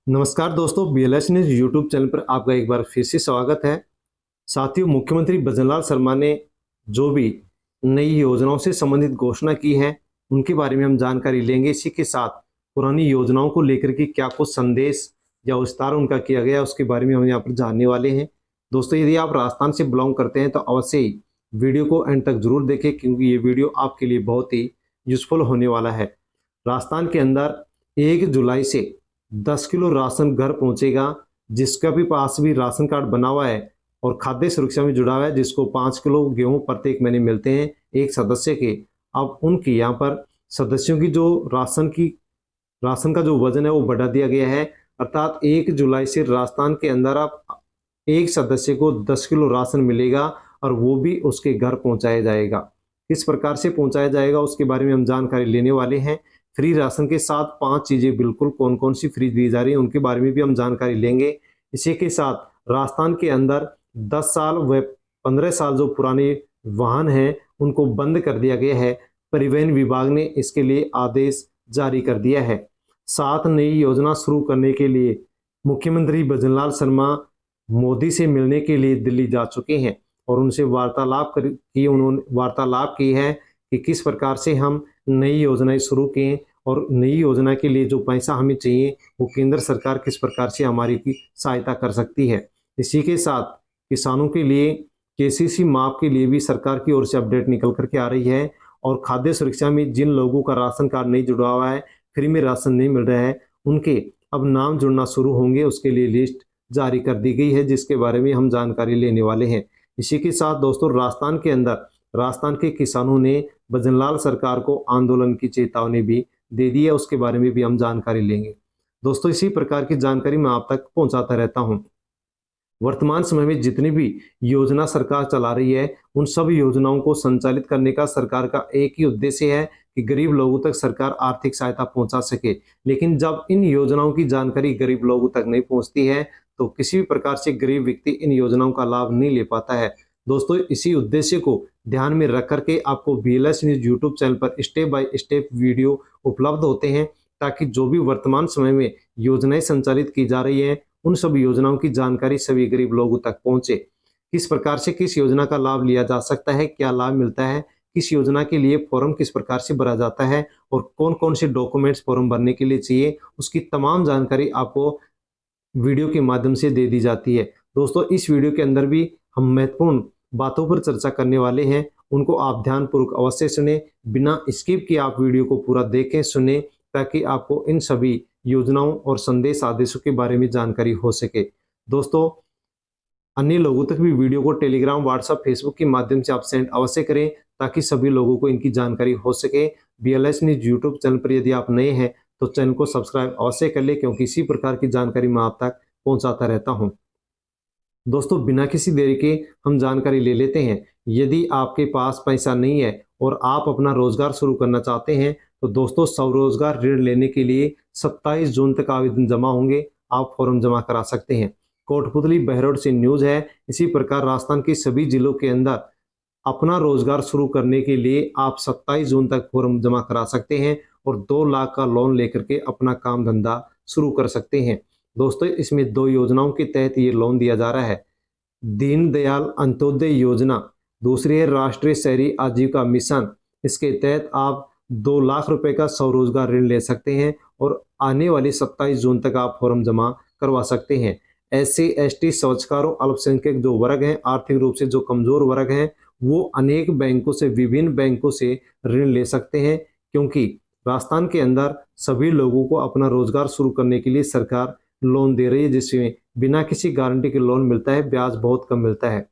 नमस्कार दोस्तों, BLS news YouTube channel पर आपका एक बार फिर से स्वागत है। साथियों, मुख्यमंत्री भजनलाल शर्मा ने जो भी नई योजनाओं से संबंधित घोषणा की है, उनके बारे में हम जानकारी लेंगे। इसी के साथ पुरानी योजनाओं को लेकर के क्या कुछ संदेश या विस्तार उनका किया गया, उसके बारे में हम यहाँ पर जानने वाले हैं। दोस्तों, यदि आप राजस्थान से बिलोंग करते हैं तो अवश्य ही वीडियो को एंड तक जरूर देखें, क्योंकि ये वीडियो आपके लिए बहुत ही यूजफुल होने वाला है। राजस्थान के अंदर 1 जुलाई से 10 किलो राशन घर पहुंचेगा। जिसका भी पास भी राशन कार्ड बना हुआ है और खाद्य सुरक्षा में जुड़ा हुआ है, जिसको 5 किलो गेहूं प्रत्येक महीने मिलते हैं एक सदस्य के, अब उनकी यहाँ पर सदस्यों की जो राशन का जो वजन है वो बढ़ा दिया गया है। अर्थात 1 जुलाई से राजस्थान के अंदर आप एक सदस्य को 10 किलो राशन मिलेगा और वो भी उसके घर पहुंचाया जाएगा। किस प्रकार से पहुंचाया जाएगा उसके बारे में हम जानकारी लेने वाले हैं। फ्री राशन के साथ 5 चीजें बिल्कुल कौन कौन सी फ्री दी जा रही है उनके बारे में भी हम जानकारी लेंगे। इसी के साथ राजस्थान के अंदर 10 साल व 15 साल जो पुराने वाहन हैं उनको बंद कर दिया गया है। परिवहन विभाग ने इसके लिए आदेश जारी कर दिया है। 7 नई योजना शुरू करने के लिए मुख्यमंत्री भजनलाल शर्मा मोदी से मिलने के लिए दिल्ली जा चुके हैं और उनसे उन्होंने वार्तालाप की है कि किस प्रकार से हम नई योजनाएं शुरू किए और नई योजना के लिए जो पैसा हमें चाहिए वो केंद्र सरकार किस प्रकार से हमारी की सहायता कर सकती है। इसी के साथ किसानों के लिए KCC माफ के लिए भी सरकार की ओर से अपडेट निकल करके आ रही है। और खाद्य सुरक्षा में जिन लोगों का राशन कार्ड नहीं जुड़ा हुआ है, फ्री में राशन नहीं मिल रहा है, उनके अब नाम जुड़ना शुरू होंगे। उसके लिए लिस्ट जारी कर दी गई है, जिसके बारे में हम जानकारी लेने वाले हैं। इसी के साथ दोस्तों, राजस्थान के किसानों ने भजनलाल सरकार को आंदोलन की चेतावनी भी दे दी है, उसके बारे में भी हम जानकारी लेंगे। दोस्तों, इसी प्रकार की जानकारी मैं आप तक पहुंचाता रहता हूं। वर्तमान समय में जितनी भी योजना सरकार चला रही है, उन सब योजनाओं को संचालित करने का सरकार का एक ही उद्देश्य है कि गरीब लोगों तक सरकार आर्थिक सहायता पहुंचा सके। लेकिन जब इन योजनाओं की जानकारी गरीब लोगों तक नहीं पहुंचती है तो किसी भी प्रकार से गरीब व्यक्ति इन योजनाओं का लाभ नहीं ले पाता है। दोस्तों, इसी उद्देश्य को ध्यान में रख करके आपको BLS न्यूज यूट्यूब चैनल पर स्टेप बाय स्टेप वीडियो उपलब्ध होते हैं, ताकि जो भी वर्तमान समय में योजनाएं संचालित की जा रही है उन सभी योजनाओं की जानकारी सभी गरीब लोगों तक पहुंचे। किस प्रकार से किस योजना का लाभ लिया जा सकता है, क्या लाभ मिलता है, किस योजना के लिए फॉर्म किस प्रकार से भरा जाता है और कौन कौन से डॉक्यूमेंट्स फॉर्म भरने के लिए चाहिए, उसकी तमाम जानकारी आपको वीडियो के माध्यम से दे दी जाती है। दोस्तों, इस वीडियो के अंदर भी हम महत्वपूर्ण बातों पर चर्चा करने वाले हैं, उनको आप ध्यानपूर्वक अवश्य सुने, बिना स्किप किए आप वीडियो को पूरा देखें सुने, ताकि आपको इन सभी योजनाओं और संदेश आदेशों के बारे में जानकारी हो सके। दोस्तों, अन्य लोगों तक भी वीडियो को टेलीग्राम, व्हाट्सएप, फेसबुक के माध्यम से आप सेंड अवश्य करें, ताकि सभी लोगों को इनकी जानकारी हो सके। BLS न्यूज यूट्यूब चैनल पर यदि आप नए हैं तो चैनल को सब्सक्राइब अवश्य कर ले, क्योंकि इसी प्रकार की जानकारी मैं आप तक पहुंचाता रहता हूं। दोस्तों, बिना किसी देरी के हम जानकारी ले लेते हैं। यदि आपके पास पैसा नहीं है और आप अपना रोजगार शुरू करना चाहते हैं तो दोस्तों, स्वरोजगार ऋण लेने के लिए 27 जून तक आवेदन जमा होंगे। आप फॉर्म जमा करा सकते हैं। कोटपुतली बहरोड से न्यूज है। इसी प्रकार राजस्थान के सभी जिलों के अंदर अपना रोजगार शुरू करने के लिए आप 27 जून तक फॉर्म जमा करा सकते हैं और 2 लाख का लोन लेकर के अपना काम धंधा शुरू कर सकते हैं। दोस्तों, इसमें 2 योजनाओं के तहत ये लोन दिया जा रहा है। दीनदयाल अंत्योदय योजना, दूसरी है राष्ट्रीय शहरी आजीविका मिशन। इसके तहत आप 2 लाख रुपए का स्वरोजगार ऋण ले सकते हैं और आने वाली 27 जून तक आप फॉर्म जमा करवा सकते हैं। SC ST स्वच्छकारों, अल्पसंख्यक जो वर्ग हैं, आर्थिक रूप से जो कमजोर वर्ग हैं, वो अनेक बैंकों से, विभिन्न बैंकों से ऋण ले सकते हैं, क्योंकि राजस्थान के अंदर सभी लोगों को अपना रोजगार शुरू करने के लिए सरकार लोन दे रही है, जिसमें बिना किसी गारंटी के लोन मिलता है, ब्याज बहुत कम मिलता है।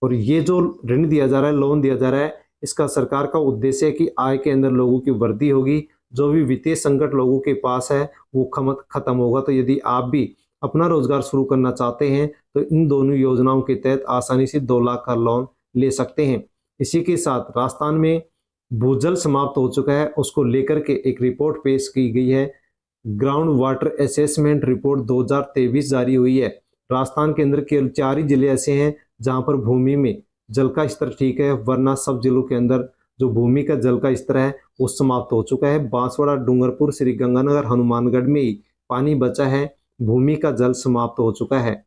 और ये जो ऋण दिया जा रहा है, लोन दिया जा रहा है, इसका सरकार का उद्देश्य है कि आय के अंदर लोगों की वृद्धि होगी, जो भी वित्तीय संकट लोगों के पास है वो खत्म होगा। तो यदि आप भी अपना रोजगार शुरू करना चाहते हैं तो इन दोनों योजनाओं के तहत आसानी से 2 लाख का लोन ले सकते हैं। इसी के साथ राजस्थान में भूजल समाप्त हो चुका है, उसको लेकर के एक रिपोर्ट पेश की गई है। ग्राउंड वाटर असेसमेंट रिपोर्ट 2023 जारी हुई है। राजस्थान के अंदर केवल 4 ही जिले ऐसे हैं जहां पर भूमि में जल का स्तर ठीक है, वरना सब जिलों के अंदर जो भूमि का जल का स्तर है वो समाप्त हो चुका है। बांसवाड़ा, डूंगरपुर, श्री गंगानगर, हनुमानगढ़ में ही पानी बचा है। भूमि का जल समाप्त हो चुका है।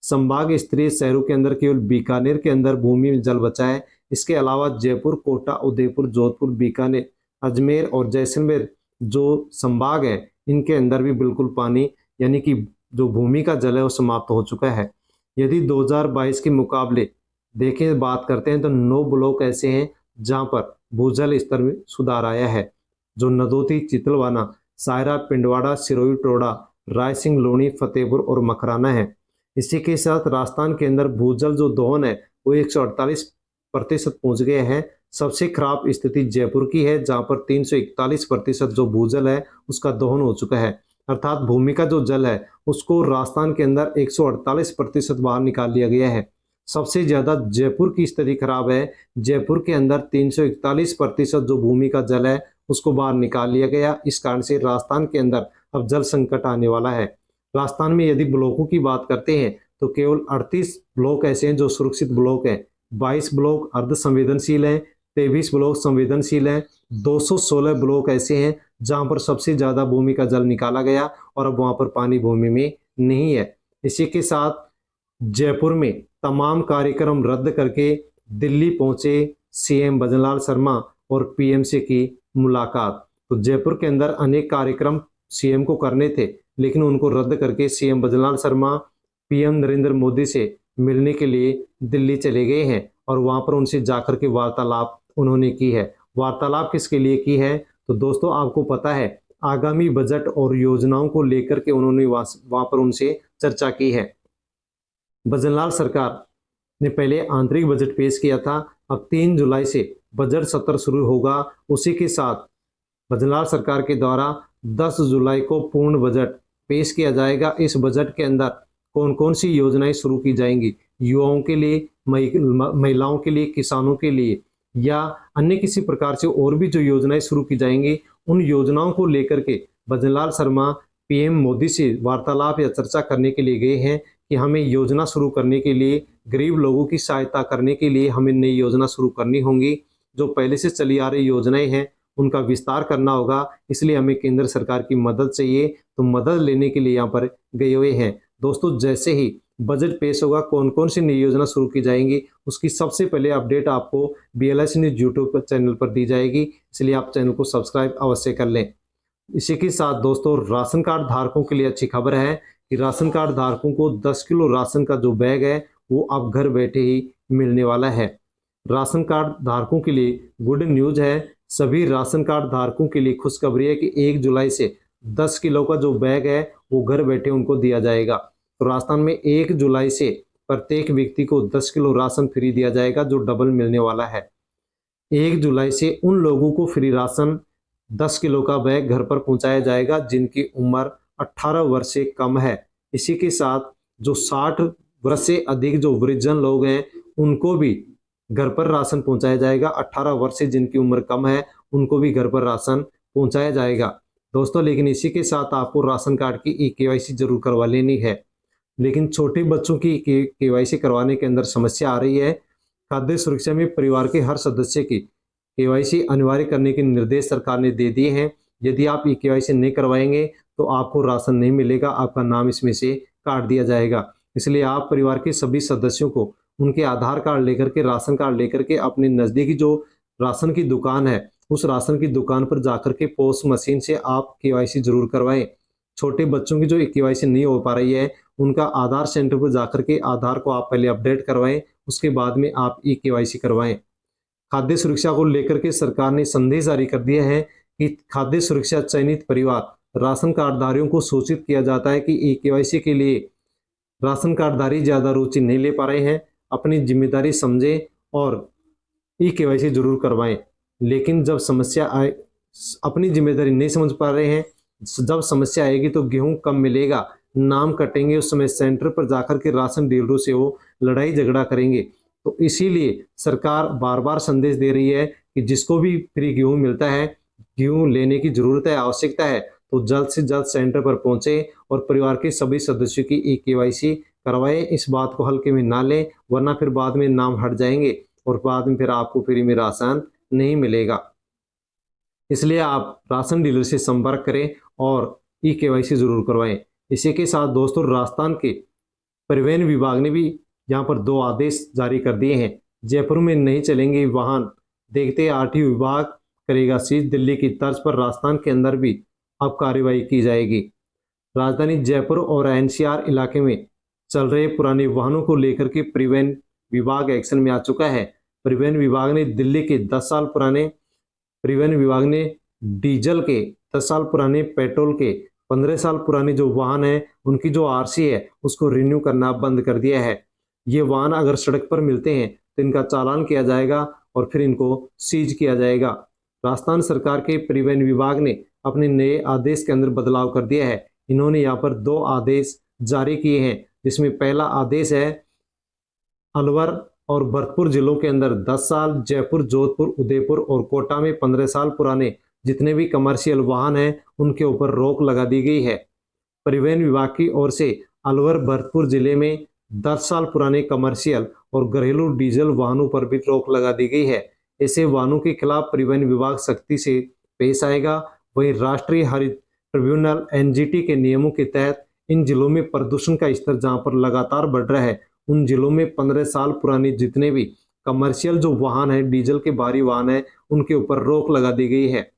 संभाग स्तरीय शहरों के अंदर केवल बीकानेर के अंदर भूमि में जल बचा है। इसके अलावा जयपुर, कोटा, उदयपुर, जोधपुर, बीकानेर, अजमेर और जैसलमेर जो संभाग है इनके अंदर भी बिल्कुल पानी यानी कि जो भूमि का जल है वो समाप्त हो चुका है। यदि 2022 के मुकाबले देखें बात करते हैं तो 9 ब्लॉक ऐसे हैं जहां पर भूजल स्तर में सुधार आया है, जो नदोती, चितलवाना, सायरा, पिंडवाड़ा, सिरोही, टोडा, रायसिंह, लोनी, फतेहपुर और मकराना है। इसी के साथ राजस्थान के अंदर भूजल जो दोहन है वो 148% पहुंच गए हैं। सबसे खराब स्थिति जयपुर की है जहां पर 341% जो भूजल है उसका दोहन हो चुका है, अर्थात भूमि का जो जल है उसको राजस्थान के अंदर 148% बाहर निकाल लिया गया है। सबसे ज्यादा जयपुर की स्थिति खराब है। जयपुर के अंदर 341% जो भूमि का जल है उसको बाहर निकाल लिया गया। इस कारण से राजस्थान के अंदर अब जल संकट आने वाला है। राजस्थान में यदि ब्लॉकों की बात करते हैं तो केवल 38 ब्लॉक ऐसे हैं जो सुरक्षित ब्लॉक हैं, 22 ब्लॉक अर्ध संवेदनशील हैं, 23 ब्लॉक संवेदनशील हैं, 216 ब्लॉक ऐसे हैं जहां पर सबसे ज्यादा भूमि का जल निकाला गया और अब वहां पर पानी भूमि में नहीं है। इसी के साथ जयपुर में तमाम कार्यक्रम रद्द करके दिल्ली पहुंचे सीएम भजनलाल शर्मा और पीएम से की मुलाकात। तो जयपुर के अंदर अनेक कार्यक्रम सीएम को करने थे लेकिन उनको रद्द करके सीएम भजनलाल शर्मा पीएम नरेंद्र मोदी से मिलने के लिए दिल्ली चले गए हैं और वहां पर उनसे जाकर के वार्तालाप उन्होंने की है। वार्तालाप किसके लिए की है तो दोस्तों आपको पता है आगामी बजट और योजनाओं को लेकर के उन्होंने वहां पर उनसे चर्चा की है। भजनलाल सरकार ने पहले आंतरिक बजट पेश किया था, अब 3 जुलाई से बजट सत्र शुरू होगा। उसी के साथ भजनलाल सरकार के द्वारा 10 जुलाई को पूर्ण बजट पेश किया जाएगा। इस बजट के अंदर कौन कौन सी योजनाएं शुरू की जाएंगी, युवाओं के लिए, महिलाओं के लिए, किसानों के लिए या अन्य किसी प्रकार से और भी जो योजनाएं शुरू की जाएंगी, उन योजनाओं को लेकर के भजनलाल शर्मा पीएम मोदी से वार्तालाप या चर्चा करने के लिए गए हैं कि हमें योजना शुरू करने के लिए, गरीब लोगों की सहायता करने के लिए हमें नई योजना शुरू करनी होंगी। जो पहले से चली आ रही योजनाएं हैं उनका विस्तार करना होगा, इसलिए हमें केंद्र सरकार की मदद चाहिए। तो मदद लेने के लिए यहाँ पर गए हुए हैं। दोस्तों जैसे ही बजट पेश होगा, कौन कौन सी नई योजना शुरू की जाएंगी उसकी सबसे पहले अपडेट आपको BLS न्यूज यूट्यूब चैनल पर दी जाएगी, इसलिए आप चैनल को सब्सक्राइब अवश्य कर लें। इसी के साथ दोस्तों राशन कार्ड धारकों के लिए अच्छी खबर है कि राशन कार्ड धारकों को 10 किलो राशन का जो बैग है वो अब घर बैठे ही मिलने वाला है। राशन कार्ड धारकों के लिए गुड न्यूज है। सभी राशन कार्ड धारकों के लिए खुशखबरी है कि 1 जुलाई से 10 किलो का जो बैग है वो घर बैठे उनको दिया जाएगा। तो राजस्थान में 1 जुलाई से प्रत्येक व्यक्ति को 10 किलो राशन फ्री दिया जाएगा जो डबल मिलने वाला है। 1 जुलाई से उन लोगों को फ्री राशन 10 किलो का बैग घर पर पहुंचाया जाएगा जिनकी उम्र 18 वर्ष से कम है। इसी के साथ जो 60 वर्ष से अधिक जो वृद्धजन लोग हैं उनको भी घर पर राशन पहुंचाया जाएगा। 18 वर्ष से जिनकी उम्र कम है उनको भी घर पर राशन पहुंचाया जाएगा। दोस्तों लेकिन इसी के साथ आपको राशन कार्ड की KYC जरूर करवा लेनी है। लेकिन छोटे बच्चों की KYC करवाने के अंदर समस्या आ रही है। खाद्य सुरक्षा में परिवार के हर सदस्य की KYC अनिवार्य करने के निर्देश सरकार ने दे दिए हैं। यदि आप KYC नहीं करवाएंगे तो आपको राशन नहीं मिलेगा, आपका नाम इसमें से काट दिया जाएगा। इसलिए आप परिवार के सभी सदस्यों को उनके आधार कार्ड लेकर के, राशन कार्ड लेकर के अपने नज़दीकी जो राशन की दुकान है उस राशन की दुकान पर जाकर के पोस्ट मशीन से आप KYC जरूर करवाएं। छोटे बच्चों की जो KYC नहीं हो पा रही है उनका आधार सेंटर पर जाकर के आधार को आप पहले अपडेट करवाएं, उसके बाद में आप KYC करवाएं। खाद्य सुरक्षा को लेकर के सरकार ने संदेश जारी कर दिया है कि खाद्य सुरक्षा चयनित परिवार राशन कार्डधारियों को सूचित किया जाता है कि KYC के लिए राशन कार्डधारी ज्यादा रुचि नहीं ले पा रहे हैं, अपनी जिम्मेदारी समझें और KYC जरूर करवाएं। लेकिन जब समस्या आए, अपनी जिम्मेदारी नहीं समझ पा रहे हैं, जब समस्या आएगी तो गेहूं कम मिलेगा, नाम कटेंगे, उस समय सेंटर पर जाकर के राशन डीलरों से वो लड़ाई झगड़ा करेंगे। तो इसीलिए सरकार बार बार संदेश दे रही है कि जिसको भी फ्री गेहूं मिलता है, गेहूं लेने की जरूरत है, आवश्यकता है, तो जल्द से जल्द सेंटर पर पहुंचे और परिवार के सभी सदस्यों की KYC करवाएं। इस बात को हल्के में ना लें, वरना फिर बाद में नाम हट जाएंगे और बाद में फिर आपको फ्री में राशन नहीं मिलेगा। इसलिए आप राशन डीलर से संपर्क करें और KYC जरूर करवाएं। इसी के साथ दोस्तों राजस्थान के परिवहन विभाग ने भी यहाँ पर 2 आदेश जारी कर दिए हैं। जयपुर में नहीं चलेंगे वाहन, देखते आरटीओ विभाग करेगा सीज। दिल्ली की तर्ज पर राजस्थान के अंदर भी अब कार्रवाई की जाएगी। राजधानी जयपुर और एनसीआर इलाके में चल रहे पुराने वाहनों को लेकर के परिवहन विभाग एक्शन में आ चुका है। परिवहन विभाग ने दिल्ली के 10 साल पुराने परिवहन विभाग ने डीजल के 10 साल पुराने, पेट्रोल के 15 साल पुराने जो वाहन है उनकी जो आरसी है उसको रिन्यू करना बंद कर दिया है। ये वाहन अगर सड़क पर मिलते हैं तो इनका चालान किया जाएगा और फिर इनको सीज किया जाएगा। राजस्थान सरकार के परिवहन विभाग ने अपने नए आदेश के अंदर बदलाव कर दिया है। इन्होंने यहाँ पर 2 आदेश जारी किए हैं, जिसमें पहला आदेश है अलवर और भरतपुर जिलों के अंदर 10 साल, जयपुर, जोधपुर, उदयपुर और कोटा में 15 साल पुराने जितने भी कमर्शियल वाहन हैं उनके ऊपर रोक लगा दी गई है। परिवहन विभाग की ओर से अलवर, भरतपुर जिले में 10 साल पुराने कमर्शियल और घरेलू डीजल वाहनों पर भी रोक लगा दी गई है। ऐसे वाहनों के खिलाफ परिवहन विभाग सख्ती से पेश आएगा। वहीं राष्ट्रीय हरित ट्रिब्यूनल एनजीटी के नियमों के तहत इन जिलों में प्रदूषण का स्तर जहां पर लगातार बढ़ रहा है, उन जिलों में 15 साल पुराने जितने भी कमर्शियल जो वाहन है, डीजल के भारी वाहन है, उनके ऊपर रोक लगा दी गई है।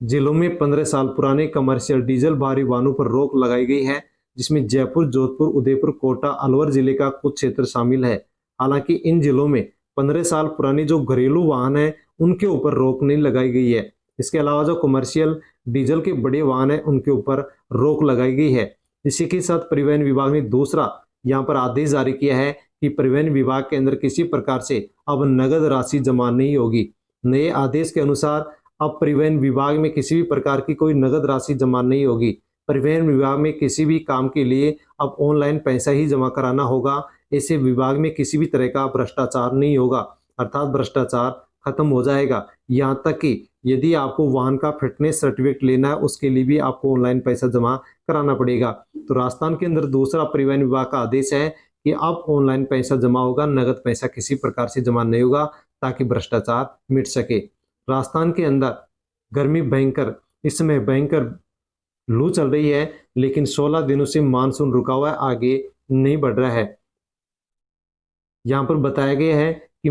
जिलों में 15 साल पुराने कमर्शियल डीजल भारी वाहनों पर रोक लगाई गई है, जिसमें जयपुर, जोधपुर, उदयपुर, कोटा, अलवर जिले का कुछ क्षेत्र शामिल है। हालांकि इन जिलों में 15 साल पुराने जो घरेलू वाहन है उनके ऊपर रोक नहीं लगाई गई है। इसके अलावा जो कमर्शियल डीजल के बड़े वाहन है उनके ऊपर रोक लगाई गई है। इसी के साथ परिवहन विभाग ने दूसरा यहाँ पर आदेश जारी किया है कि परिवहन विभाग के अंदर किसी प्रकार से अब नगद राशि जमा नहीं होगी। नए आदेश के अनुसार अब परिवहन विभाग में किसी भी प्रकार की कोई नगद राशि जमा नहीं होगी। परिवहन विभाग में किसी भी काम के लिए अब ऑनलाइन पैसा ही जमा कराना होगा। ऐसे विभाग में किसी भी तरह का भ्रष्टाचार नहीं होगा, अर्थात भ्रष्टाचार खत्म हो जाएगा। यहाँ तक कि यदि आपको वाहन का फिटनेस सर्टिफिकेट लेना है उसके लिए भी आपको ऑनलाइन पैसा जमा कराना पड़ेगा। तो राजस्थान के अंदर दूसरा परिवहन विभाग का आदेश है कि अब ऑनलाइन पैसा जमा होगा, नगद पैसा किसी प्रकार से जमा नहीं होगा, ताकि भ्रष्टाचार मिट सके। राजस्थान के अंदर गर्मी भयंकर, इस समय भयंकर लू चल रही है, लेकिन 16 दिनों से मानसून रुका हुआ है, आगे नहीं बढ़ रहा है। यहाँ पर बताया गया है कि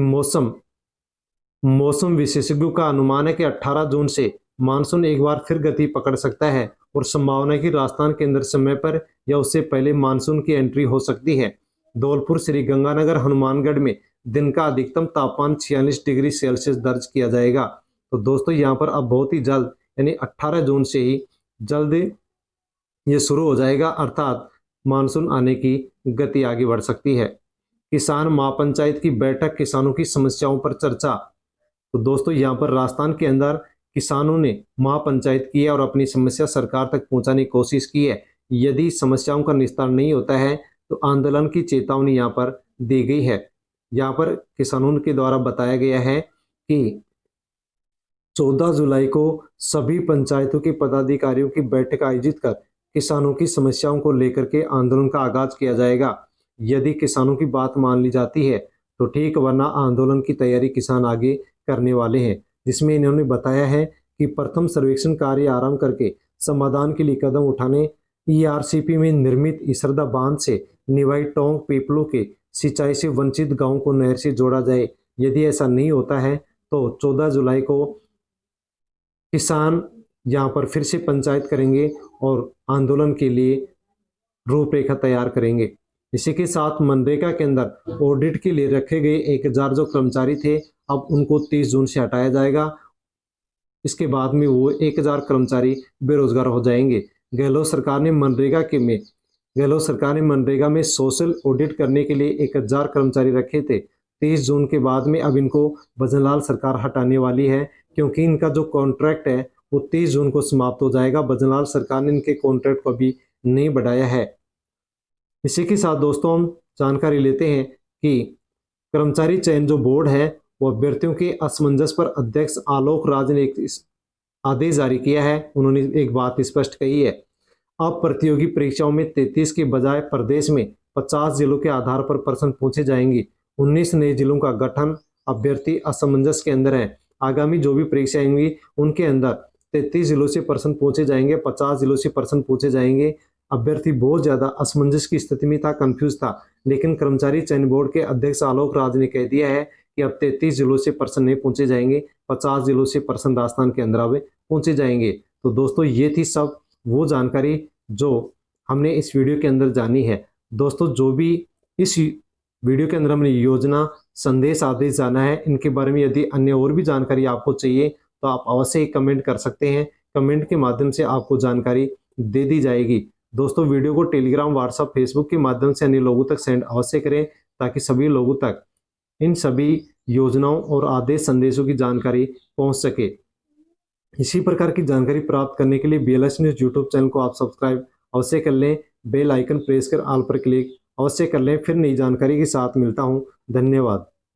मौसम विशेषज्ञों का अनुमान है कि 18 जून से मानसून एक बार फिर गति पकड़ सकता है और संभावना है कि राजस्थान के अंदर समय पर या उससे पहले मानसून की एंट्री हो सकती है। धौलपुर, श्री गंगानगर, हनुमानगढ़ में दिन का अधिकतम तापमान 46 डिग्री सेल्सियस दर्ज किया जाएगा। तो दोस्तों यहाँ पर अब बहुत ही जल्द यानी 18 जून से ही जल्द ये शुरू हो जाएगा, अर्थात मानसून आने की गति आगे बढ़ सकती है। किसान महापंचायत की बैठक, किसानों की समस्याओं पर चर्चा। तो दोस्तों यहाँ पर राजस्थान के अंदर किसानों ने महापंचायत की है और अपनी समस्या सरकार तक पहुंचाने की कोशिश की है। यदि समस्याओं का निस्तारण नहीं होता है तो आंदोलन की चेतावनी यहाँ पर दी गई है। यहाँ पर किसानों के द्वारा बताया गया है कि 14 जुलाई को सभी पंचायतों के पदाधिकारियों की बैठक आयोजित कर किसानों की समस्याओं को लेकर के आंदोलन का आगाज किया जाएगा। यदि किसानों की बात मान ली जाती है तो ठीक, वरना आंदोलन की तैयारी किसान आगे करने वाले हैं। जिसमें इन्होंने बताया है कि प्रथम सर्वेक्षण कार्य आरंभ करके समाधान के लिए कदम उठाने, ईआरसीपी में निर्मित इसरदा बांध से निवाई टोंक पीपलों के सिंचाई से वंचित गांवों को नहर से जोड़ा जाए। यदि ऐसा नहीं होता है तो 14 जुलाई को किसान यहाँ पर फिर से पंचायत करेंगे और आंदोलन के लिए रूपरेखा तैयार करेंगे। इसी के साथ मनरेगा के अंदर ऑडिट के लिए रखे गए 1000 जो कर्मचारी थे, अब उनको 30 जून से हटाया जाएगा। इसके बाद में वो 1000 कर्मचारी बेरोजगार हो जाएंगे। गहलोत सरकार ने मनरेगा में सोशल ऑडिट करने के लिए 1000 कर्मचारी रखे थे। 30 जून के बाद में अब इनको भजनलाल सरकार हटाने वाली है, क्योंकि इनका जो कॉन्ट्रैक्ट है वो 30 जून को समाप्त हो जाएगा। भजनलाल सरकार ने इनके कॉन्ट्रैक्ट को अभी नहीं बढ़ाया है। इसी के साथ दोस्तों हम जानकारी लेते हैं कि कर्मचारी चयन जो बोर्ड है वो अभ्यर्थियों के असमंजस पर अध्यक्ष आलोक राज ने एक आदेश जारी किया है। उन्होंने एक बात स्पष्ट कही है, अब प्रतियोगी परीक्षाओं में 33 के बजाय प्रदेश में 50 जिलों के आधार पर प्रश्न पूछे जाएंगे। 19 नए जिलों का गठन अभ्यर्थी असमंजस के अंदर है। आगामी जो भी परीक्षाएं होंगी उनके अंदर 33 जिलों से प्रश्न पूछे जाएंगे, 50 जिलों से प्रश्न पूछे जाएंगे। अभ्यर्थी बहुत ज़्यादा असमंजस की स्थिति में था, कंफ्यूज था। लेकिन कर्मचारी चयन बोर्ड के अध्यक्ष आलोक राज ने कह दिया है कि अब 33 जिलों से पर्सन नहीं पहुंचे जाएंगे, 50 जिलों से पर्सन राजस्थान के अंदर पहुंचे जाएंगे। तो दोस्तों ये थी सब वो जानकारी जो हमने इस वीडियो के अंदर जानी है। दोस्तों जो भी इस वीडियो के अंदर हमने योजना, संदेश, आदेश जाना है, इनके बारे में यदि अन्य और भी जानकारी आपको चाहिए तो आप अवश्य ही कमेंट कर सकते हैं। कमेंट के माध्यम से आपको जानकारी दे दी जाएगी। दोस्तों वीडियो को टेलीग्राम, व्हाट्सएप, फेसबुक के माध्यम से अन्य लोगों तक सेंड अवश्य करें ताकि सभी लोगों तक इन सभी योजनाओं और आदेश संदेशों की जानकारी पहुंच सके। इसी प्रकार की जानकारी प्राप्त करने के लिए BLS न्यूज़ यूट्यूब चैनल को आप सब्सक्राइब अवश्य कर लें। बेल आइकन प्रेस कर ऑल पर क्लिक अवश्य कर लें। फिर नई जानकारी के साथ मिलता हूं। धन्यवाद।